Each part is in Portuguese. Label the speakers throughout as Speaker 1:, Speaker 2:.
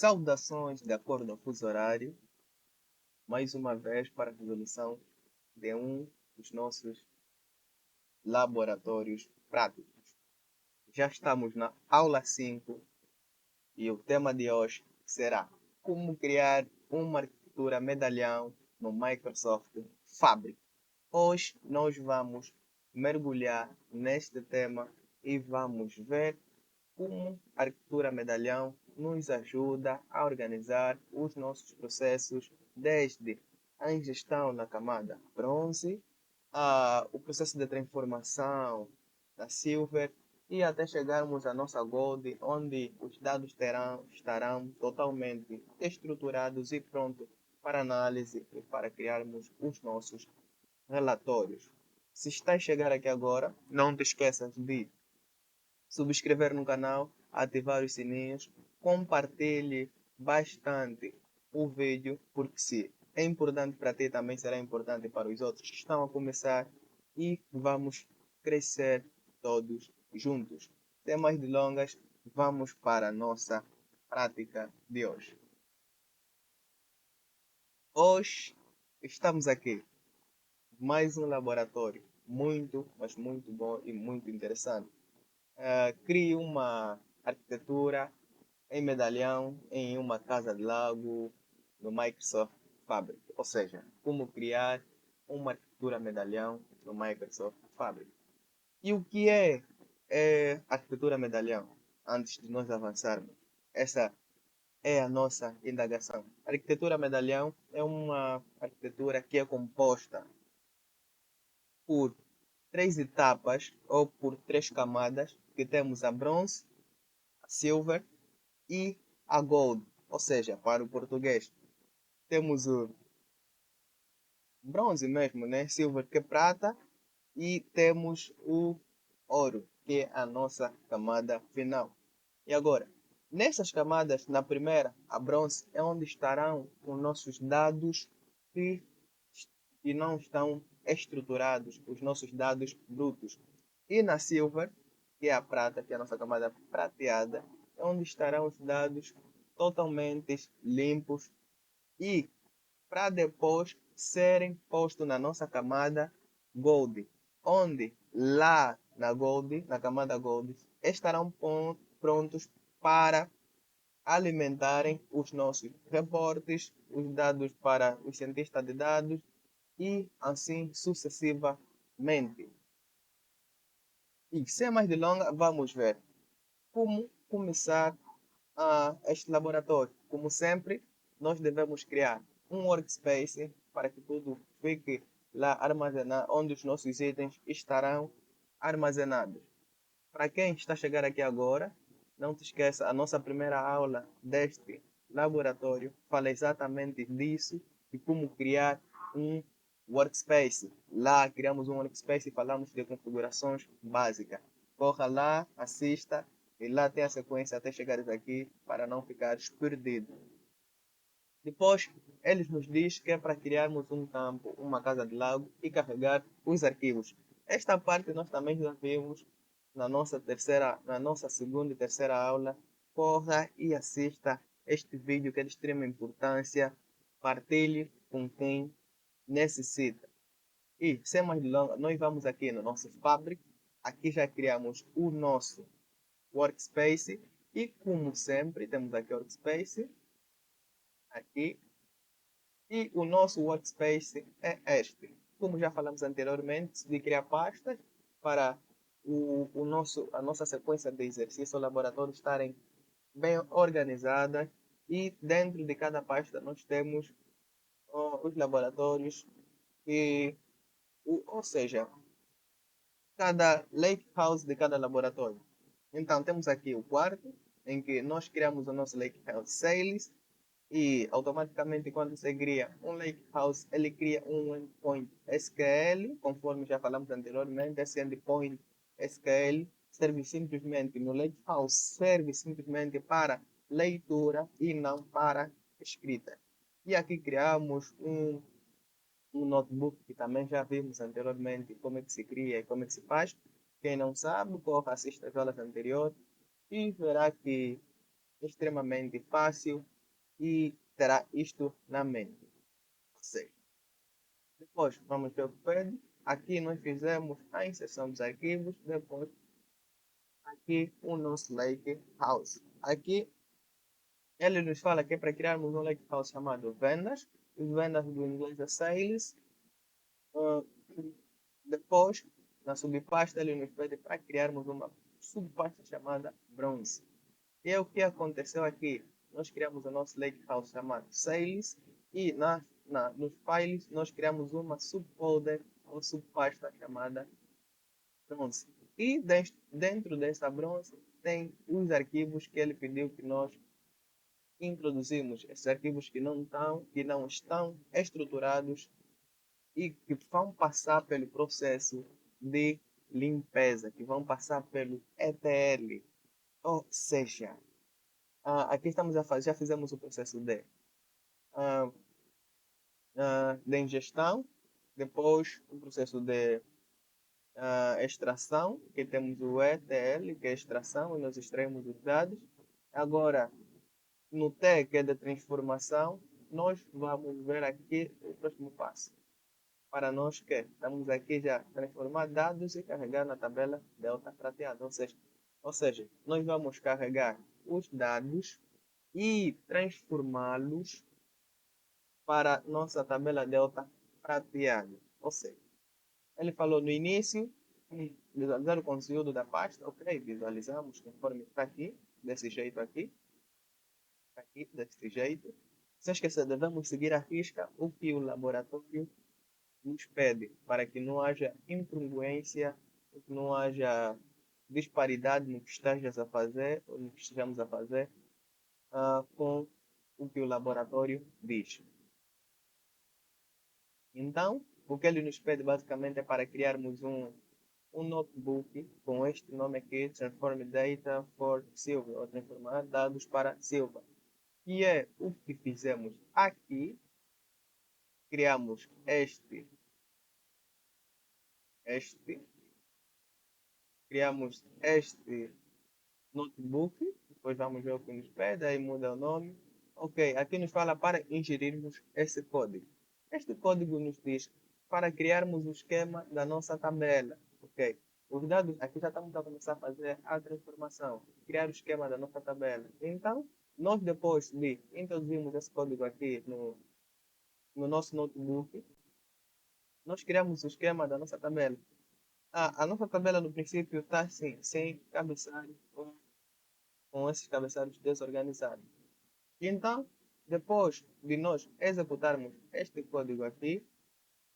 Speaker 1: Saudações de acordo ao fuso horário, mais uma vez para a resolução de um dos nossos laboratórios práticos. Já estamos na aula 5 e o tema de hoje será como criar uma arquitetura medalhão no Microsoft Fabric. Hoje nós vamos mergulhar neste tema e vamos ver como a arquitetura medalhão nos ajuda a organizar os nossos processos desde a ingestão na camada bronze, o processo de transformação da silver e até chegarmos à nossa gold, onde os dados estarão totalmente estruturados e prontos para análise e para criarmos os nossos relatórios. Se estás a chegar aqui agora, não te esqueças de subscrever no canal, ativar os sininhos, compartilhe bastante o vídeo, porque se é importante para ti, também será importante para os outros que estão a começar e vamos crescer todos juntos. Sem mais delongas, vamos para a nossa prática de hoje. Hoje estamos aqui, mais um laboratório muito, mas muito bom e muito interessante. Crie uma arquitetura em medalhão em uma casa de lago no Microsoft Fabric. Ou seja, como criar uma arquitetura medalhão no Microsoft Fabric. E o que é arquitetura medalhão? Antes de nós avançarmos, essa é a nossa indagação. A arquitetura medalhão é uma arquitetura que é composta por três etapas ou por três camadas, que temos a bronze, a silver e a gold. Ou seja, para o português, temos o bronze mesmo, né? Silver que é prata e temos o ouro, que é a nossa camada final. E agora, nessas camadas, na primeira, a bronze, é onde estarão os nossos dados que não estão estruturados, os nossos dados brutos. E na silver, que é a prata, que é a nossa camada prateada, é onde estarão os dados totalmente limpos e para depois serem postos na nossa camada gold, onde lá na gold, na camada gold, estarão prontos para alimentarem os nossos reportes, os dados para os cientistas de dados e assim sucessivamente. E sem mais delongas, vamos ver como começar este laboratório. Como sempre, nós devemos criar um workspace para que tudo fique lá armazenado, onde os nossos itens estarão armazenados. Para quem está a chegar aqui agora, não te esqueça, a nossa primeira aula deste laboratório fala exatamente disso e como criar um workspace. Lá criamos um workspace e falamos de configurações básicas. Corra lá, assista e lá tem a sequência até chegares aqui para não ficares perdido. Depois, eles nos diz que é para criarmos um campo, uma casa de lago e carregar os arquivos. Esta parte nós também já vimos na nossa segunda e terceira aula. Corra e assista este vídeo que é de extrema importância. Partilhe com quem necessita. E, sem mais delongas, nós vamos aqui no nosso Fabric. Aqui já criamos o nosso workspace. E, como sempre, temos aqui o workspace. Aqui. E o nosso workspace é este. Como já falamos anteriormente, de criar pastas para a nossa sequência de exercício, o laboratório estarem bem organizadas. E dentro de cada pasta nós temos os laboratórios, e, ou seja, cada lake house de cada laboratório. Então temos aqui o quarto, em que nós criamos o nosso lake house sales. E automaticamente, quando você cria um lakehouse, ele cria um endpoint SQL, conforme já falamos anteriormente. Esse endpoint SQL serve simplesmente no lakehouse, serve simplesmente para leitura e não para escrita. E aqui criamos um notebook que também já vimos anteriormente como é que se cria e como é que se faz. Quem não sabe, corra, assista as aulas anteriores e verá que é extremamente fácil e terá isto na mente. Ou seja, depois vamos ver o que pede. Aqui nós fizemos a inserção dos arquivos. Depois, aqui o nosso lake house. Aqui ele nos fala que é para criarmos um lake house chamado vendas. Os vendas do inglês é sales. Uh, Depois, na subpasta, ele nos pede para criarmos uma subpasta chamada bronze. E é o que aconteceu aqui. Nós criamos o nosso lake house chamado sales e nos files nós criamos uma subfolder ou subpasta chamada bronze. E dentro dessa bronze tem os arquivos que ele pediu que nós introduzimos. Esses arquivos que não estão estruturados e que vão passar pelo processo de limpeza, que vão passar pelo ETL. Ou seja, aqui estamos a fazer, já fizemos o processo ah, de ingestão, depois o processo de extração, que temos o ETL, que é extração, e nós extraímos os dados. Agora, no T, que é de transformação, nós vamos ver aqui o próximo passo. Para nós que estamos aqui já transformar dados e carregar na tabela delta prateada. Ou seja, nós vamos carregar os dados e transformá-los para nossa tabela delta prateada. Ou seja, ele falou no início, visualizar o conteúdo da pasta, ok, visualizamos conforme está aqui, desse jeito. Sem esquecer, devemos seguir a risca o que o laboratório nos pede, para que não haja incongruência, que não haja disparidade no que estejas a fazer ou no que estejamos a fazer com o que o laboratório diz. Então, o que ele nos pede basicamente é para criarmos um notebook com este nome aqui, Transform Data for Silva, ou transformar dados para Silva. E é o que fizemos aqui. Criamos criamos este notebook, depois vamos ver o que nos pede, aí muda o nome. Ok, aqui nos fala para ingerirmos esse código. Este código nos diz para criarmos o esquema da nossa tabela. Ok, os dados, aqui já estamos a começar a fazer a transformação, criar o esquema da nossa tabela. Então, nós depois de introduzirmos esse código aqui no nosso notebook, nós criamos o esquema da nossa tabela. A nossa tabela no princípio está assim, sem cabeçalho, com esses cabeçalhos desorganizados. Então, depois de nós executarmos este código aqui,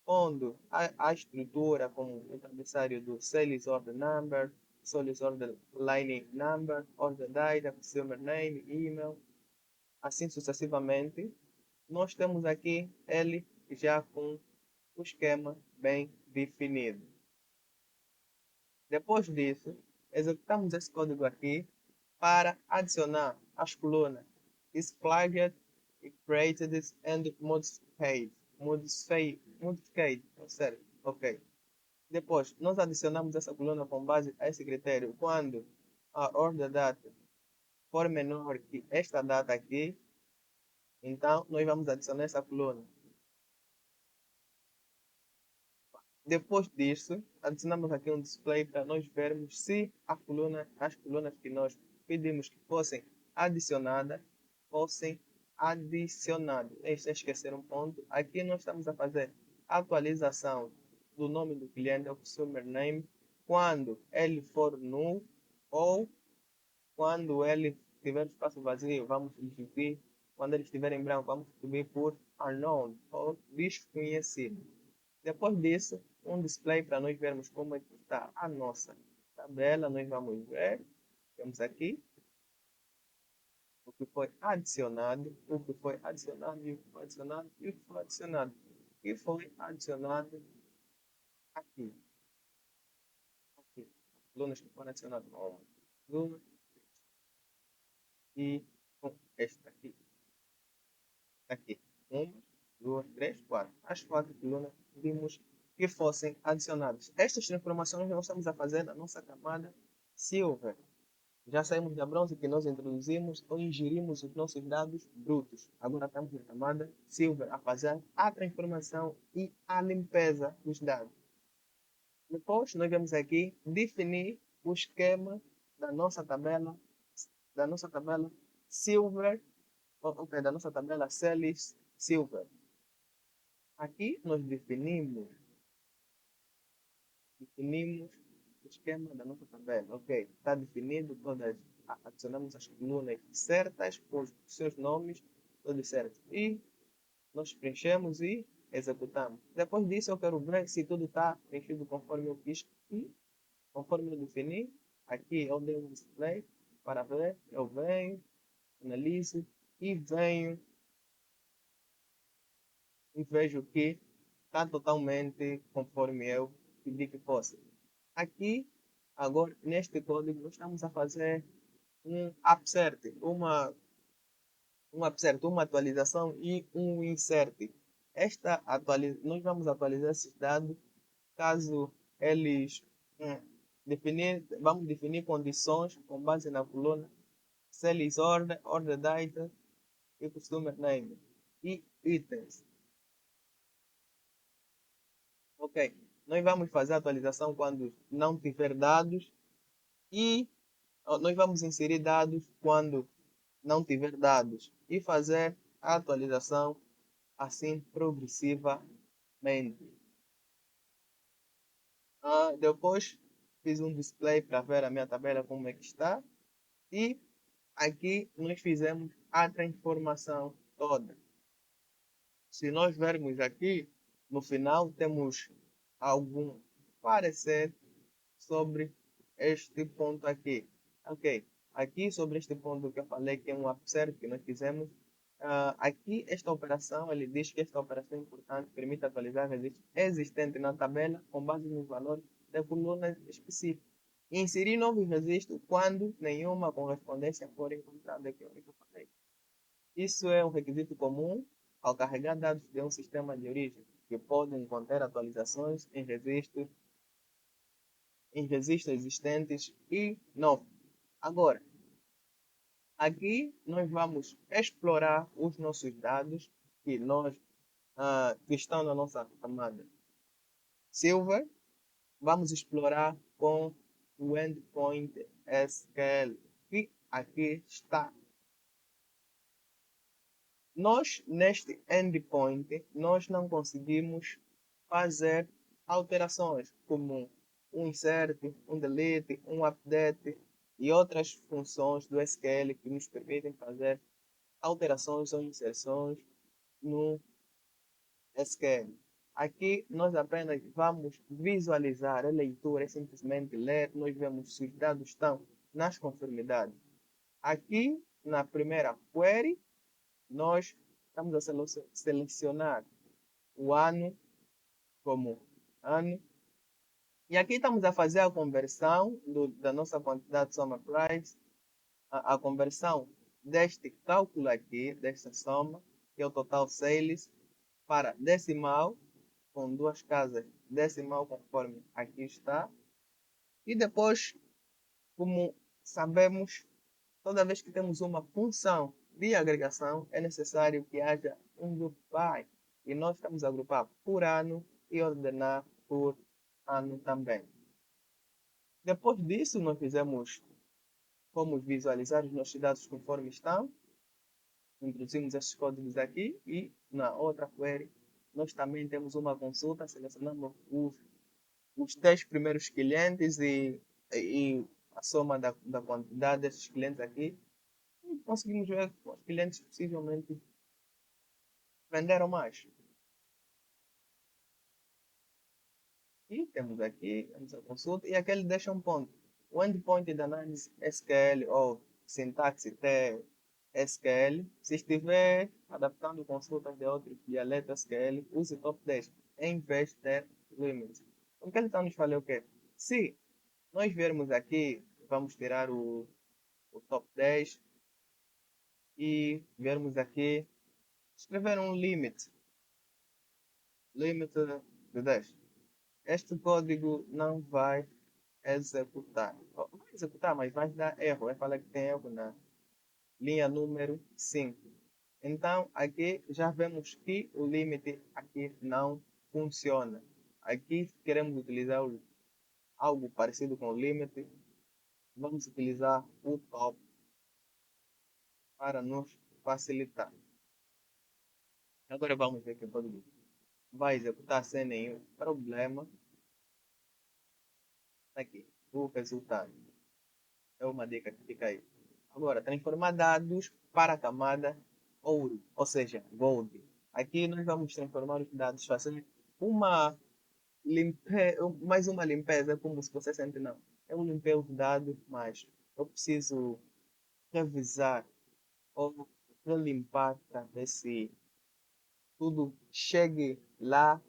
Speaker 1: onde a estrutura como o cabeçalho do Sales Order Number, Sales Order Line Number, Order Data, Consumer Name, Email, assim sucessivamente, nós temos aqui ele já com o esquema bem definido. Depois disso, executamos esse código aqui para adicionar as colunas displayed, created and modified, certo? Ok. Depois, nós adicionamos essa coluna com base a esse critério quando a order data for menor que esta data aqui, então nós vamos adicionar essa coluna. Depois disso, adicionamos aqui um display para nós vermos se as colunas que nós pedimos que fossem adicionadas, fossem adicionadas. Deixa eu esquecer um ponto. Aqui nós estamos a fazer atualização do nome do cliente, o consumer name, quando ele for null ou quando ele tiver espaço vazio, vamos substituir. Quando ele estiver em branco, vamos substituir por unknown ou desconhecido. Depois disso, um display para nós vermos como é que está a nossa tabela. Nós vamos ver, temos aqui o que foi adicionado, o que foi adicionado, e o que foi adicionado, e o que foi adicionado. E foi adicionado aqui. Aqui. Colunas que foram adicionadas. Uma, duas, e este aqui. Aqui. Uma, duas, três, quatro. As quatro colunas vimos que fossem adicionadas. Estas transformações nós estamos a fazer na nossa camada Silver. Já saímos da bronze que nós introduzimos ou ingerimos os nossos dados brutos. Agora estamos na camada silver a fazer a transformação e a limpeza dos dados. Depois nós vamos aqui definir o esquema da nossa tabela silver, ok, da nossa tabela Celis silver. Aqui nós definimos o esquema da nossa tabela. Ok, está definido, adicionamos as colunas certas, com os seus nomes, todos certos. E nós preenchemos e executamos. Depois disso, eu quero ver se tudo está preenchido conforme eu quis e conforme eu defini. Aqui eu dei um display para ver, eu venho, analiso e venho e vejo que está totalmente conforme eu pedi que fosse. Aqui, agora, neste código, nós estamos a fazer um upsert, uma atualização e um insert. Nós vamos atualizar esses dados caso eles vamos definir condições com base na coluna sales order data e customer name e itens. Ok, nós vamos fazer a atualização quando não tiver dados e nós vamos inserir dados quando não tiver dados e fazer a atualização assim progressivamente. Depois fiz um display para ver a minha tabela como é que está e aqui nós fizemos a transformação toda. Se nós vermos aqui, no final temos algum parecer sobre este ponto aqui. Ok, aqui sobre este ponto que eu falei que é um upsert que nós fizemos, aqui esta operação, ele diz que esta operação é importante, permite atualizar registro existente na tabela com base nos valores da coluna específica. E inserir novos registros quando nenhuma correspondência for encontrada, que é o que eu falei. Isso é um requisito comum ao carregar dados de um sistema de origem, que podem conter atualizações em registros existentes e novos. Agora, aqui nós vamos explorar os nossos dados que estão na nossa camada Silver. Vamos explorar com o endpoint SQL, que aqui está. Nós, neste endpoint, nós não conseguimos fazer alterações como um insert, um delete, um update e outras funções do SQL que nos permitem fazer alterações ou inserções no SQL. Aqui nós apenas vamos visualizar a leitura, é simplesmente ler, nós vemos se os dados estão nas conformidades. Aqui na primeira query, nós estamos a selecionar o ano como ano. E aqui estamos a fazer a conversão da nossa quantidade de soma price, a conversão deste cálculo aqui, desta soma, que é o total sales, para decimal, com duas casas decimal, conforme aqui está. E depois, como sabemos, toda vez que temos uma função de agregação, é necessário que haja um group by. E nós estamos a agrupar por ano e ordenar por ano também. Depois disso, nós fomos visualizar os nossos dados conforme estão. Introduzimos esses códigos aqui e na outra query nós também temos uma consulta, selecionamos os 10 primeiros clientes e a soma da quantidade desses clientes aqui. E conseguimos ver que os clientes possivelmente venderam mais. E temos a consulta e aquele deixa um ponto. O endpoint da análise SQL ou sintaxe SQL, se estiver adaptando consultas de outro dialeto SQL, use top 10 em vez de limits. O que ele está nos falando o quê? Se nós viermos aqui, vamos tirar o top 10 e viermos aqui, escrever um limit de 10. Este código não vai executar. Vai executar, mas vai dar erro. Vai falar que tem erro na linha número 5. Então, aqui já vemos que o limite aqui não funciona. Aqui queremos utilizar algo parecido com o limite. Vamos utilizar o top para nos facilitar. Agora vamos ver que o código vai executar sem nenhum problema. Aqui, o resultado. É uma dica que fica aí. Agora, transformar dados para a camada ouro, ou seja, gold. Aqui nós vamos transformar os dados, fazer uma mais uma limpeza, como se você sente, não. Eu limpei os dados, mas eu preciso revisar ou relimpar para ver se tudo chegue lá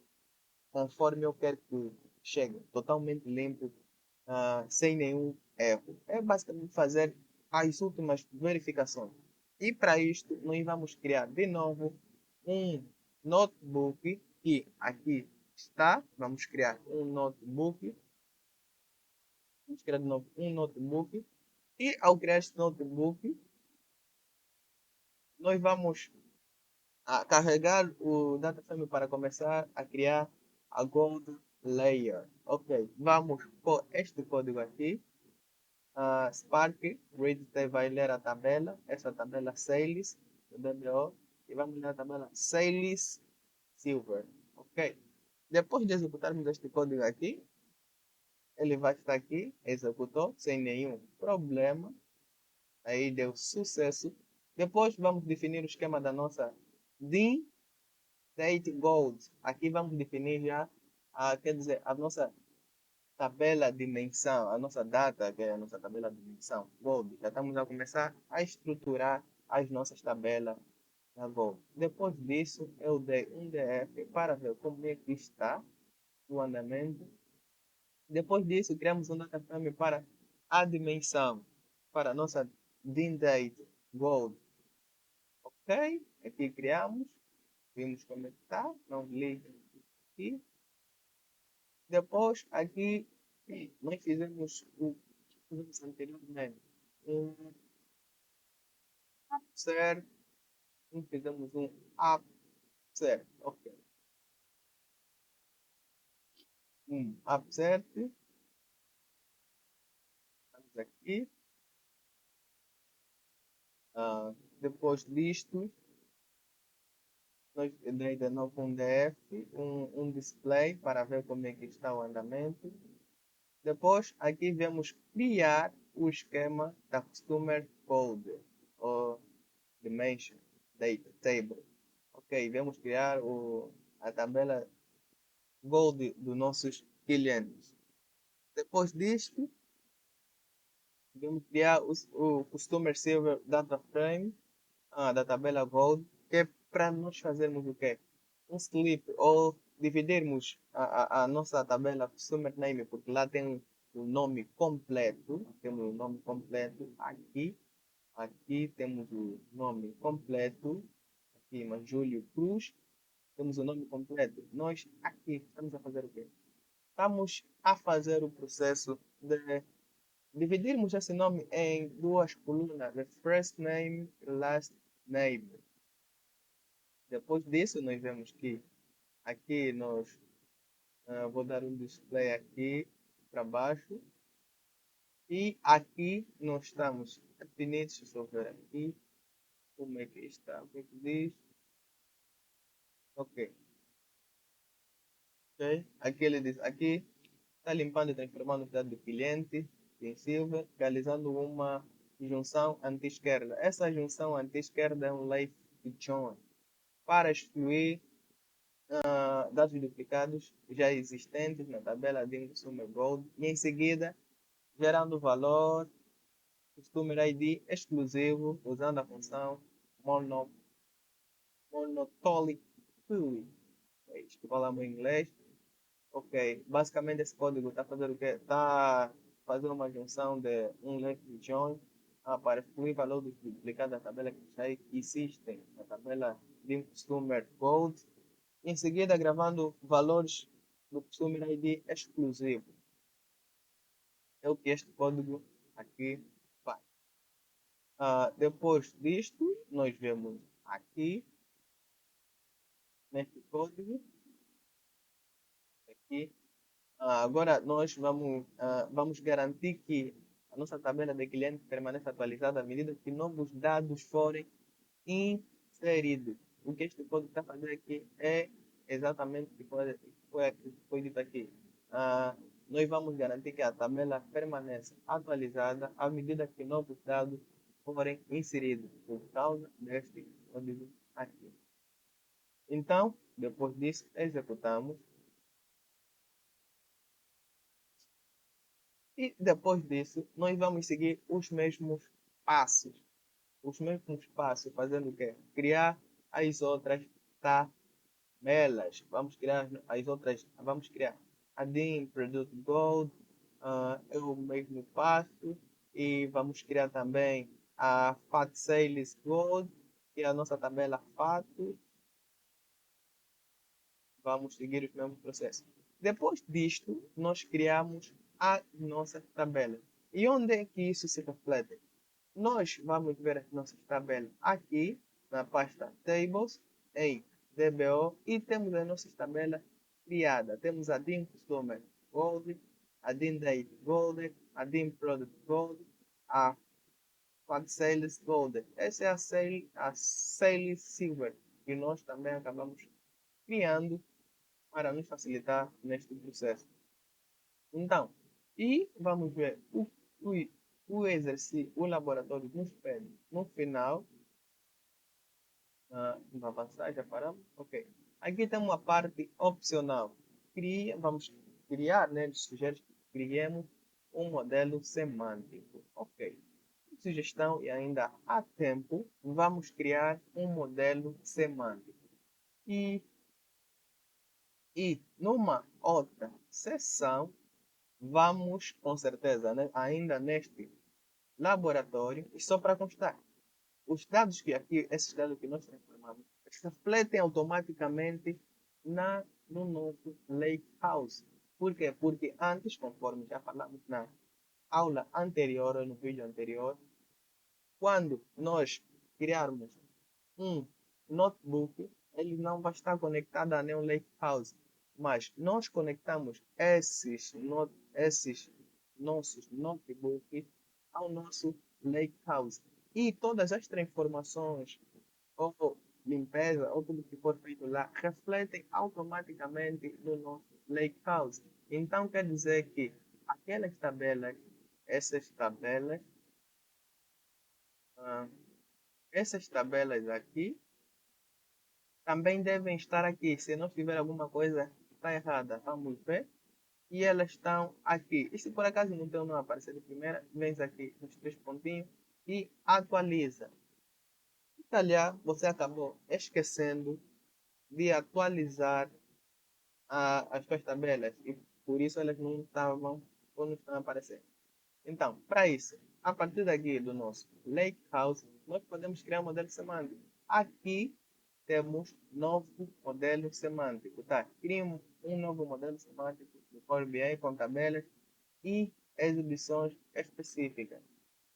Speaker 1: conforme eu quero que chegue, totalmente limpo, sem nenhum erro. É basicamente fazer as últimas verificações. E para isto, nós vamos criar de novo um notebook que aqui está. Vamos criar um notebook. Vamos criar de novo um notebook. E ao criar este notebook, nós vamos carregar o DataFrame para começar a criar a Gold Layer. Ok, vamos pôr este código aqui. Spark, read vai ler a tabela, essa tabela Sales, DBO, e vamos ler a tabela Sales Silver. Ok, depois de executarmos este código aqui, ele vai estar aqui, executou sem nenhum problema, aí deu sucesso. Depois vamos definir o esquema da nossa DIN Date Gold. Aqui vamos definir já, quer dizer, a nossa tabela dimensão, a nossa data, que é a nossa tabela dimensão Gold. Já estamos a começar a estruturar as nossas tabelas na Gold. Depois disso, eu dei um DF para ver como é que está o andamento. Depois disso, criamos um dataframe para a dimensão, para a nossa DIN Date Gold. Ok? Aqui criamos, vimos como é que está, não liga aqui. Depois, aqui, nós fizemos o que fizemos anteriormente. Um upsert, fizemos um upsert, ok. Um upsert, estamos aqui. Depois disto, nós dei de novo um DF, um display para ver como é que está o andamento. Depois, aqui vamos criar o esquema da Customer Code, ou Dimension Data Table. Ok, vamos criar a tabela Gold dos nossos clientes. Depois disto, vamos criar o Customer Silver Data Frame, da tabela Gold, que é para nós fazermos o quê? Um split, ou dividirmos a nossa tabela Customer Name, porque lá tem o nome completo, temos o nome completo aqui. Aqui temos o nome completo, aqui, mas Júlio Cruz, temos o nome completo. Nós aqui estamos a fazer o quê? Estamos a fazer o processo de dividirmos esse nome em duas colunas, the first name e last name. Depois disso, nós vemos que aqui nós vou dar um display aqui para baixo. E aqui nós estamos definidos, deixa eu ver aqui como é que está, o que é que diz. Ok. Ok. Aqui ele diz, aqui está limpando e transformando os dados do cliente em Silver, realizando uma junção anti-esquerda. Essa junção anti-esquerda é um left join para excluir dados duplicados já existentes na tabela de Consumer Gold e em seguida gerando valor Customer ID exclusivo usando a função monotonic query. Isto falamos em inglês. Ok, basicamente esse código está fazendo o quê? Está fazendo uma junção de um left join para excluir valores duplicados da tabela que já existem na tabela de Customer Gold. Em seguida, gravando valores do Customer ID exclusivo. É o que este código aqui vai. Depois disto, nós vemos aqui, neste código, aqui. Agora nós vamos garantir que a nossa tabela de cliente permaneça atualizada à medida que novos dados forem inseridos. O que este código está fazendo aqui é exatamente o que foi dito aqui. Nós vamos garantir que a tabela permaneça atualizada à medida que novos dados forem inseridos por causa deste código aqui. Então, depois disso, executamos. E depois disso, nós vamos seguir os mesmos passos. Os mesmos passos, fazendo o quê? Criar as outras tabelas. Vamos criar a DIN Product Gold, é o mesmo passo. E vamos criar também a Fat Sales Gold, que é a nossa tabela FAT. Vamos seguir os mesmos processos. Depois disto, nós criamos a nossa tabela. E onde é que isso se reflete? Nós vamos ver as nossas tabelas aqui na pasta Tables em DBO e temos as nossas tabelas criadas. Temos a DIN Customer Gold, a DIN Date Gold, a DIN Product Gold, a Fat Sales Gold. Essa é a Sales Silver que nós também acabamos criando para nos facilitar neste processo. Então, e vamos ver o, o exercício, o laboratório nos pede no final. Vamos avançar, já paramos? Ok. Aqui tem uma parte opcional. Vamos criar, né? Sugere que criemos um modelo semântico. Ok. Sugestão e ainda há tempo, vamos criar um modelo semântico. E numa outra sessão, vamos, com certeza, né, ainda neste laboratório, e só para constar, os dados que aqui, esses dados que nós transformamos, refletem automaticamente no nosso Lakehouse. Por quê? Porque antes, conforme já falamos na aula anterior, ou no vídeo anterior, quando nós criarmos um notebook, ele não vai estar conectado a nenhum Lakehouse, mas nós conectamos esses nossos notebooks ao nosso Lakehouse. E todas as transformações, ou limpeza, ou tudo que for feito lá, refletem automaticamente no nosso Lakehouse. Então, quer dizer que aquelas tabelas, essas tabelas, ah, essas tabelas aqui, também devem estar aqui. Se não tiver alguma coisa que está errada, vamos ver. E elas estão aqui. E se por acaso não tem, não aparecer de primeira, vem aqui nos três pontinhos e atualiza. Se calhar você acabou esquecendo de atualizar as suas tabelas e por isso elas não estavam ou não estão aparecendo. Então, para isso, a partir daqui do nosso Lakehouse, nós podemos criar um modelo semântico. Aqui temos novo modelo semântico. Tá? Criamos um novo modelo semântico do Power BI com tabelas e exibições específicas.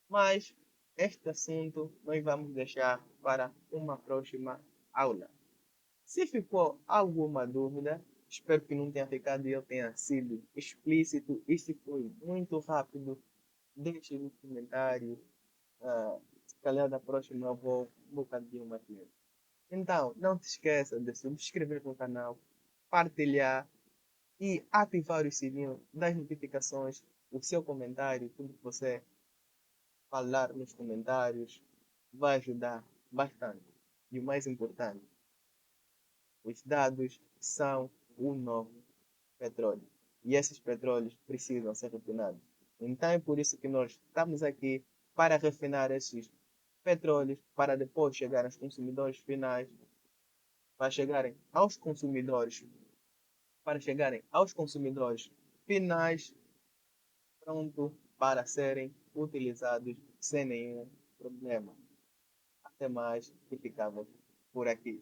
Speaker 1: Mas este assunto nós vamos deixar para uma próxima aula. Se ficou alguma dúvida, espero que não tenha ficado e eu tenha sido explícito. E se foi muito rápido, deixe nos comentários. Se calhar da próxima eu vou um bocadinho mais lento. Então, não se esqueça de se subscrever no canal, partilhar e ativar o sininho das notificações. O seu comentário, tudo que você falar nos comentários, vai ajudar bastante. E o mais importante, os dados são o novo petróleo. E esses petróleos precisam ser refinados. Então é por isso que nós estamos aqui para refinar esses petróleos, para depois chegar aos consumidores finais, para chegarem aos consumidores, para chegarem aos consumidores finais, pronto para serem utilizados sem nenhum problema. Até mais e ficamos por aqui.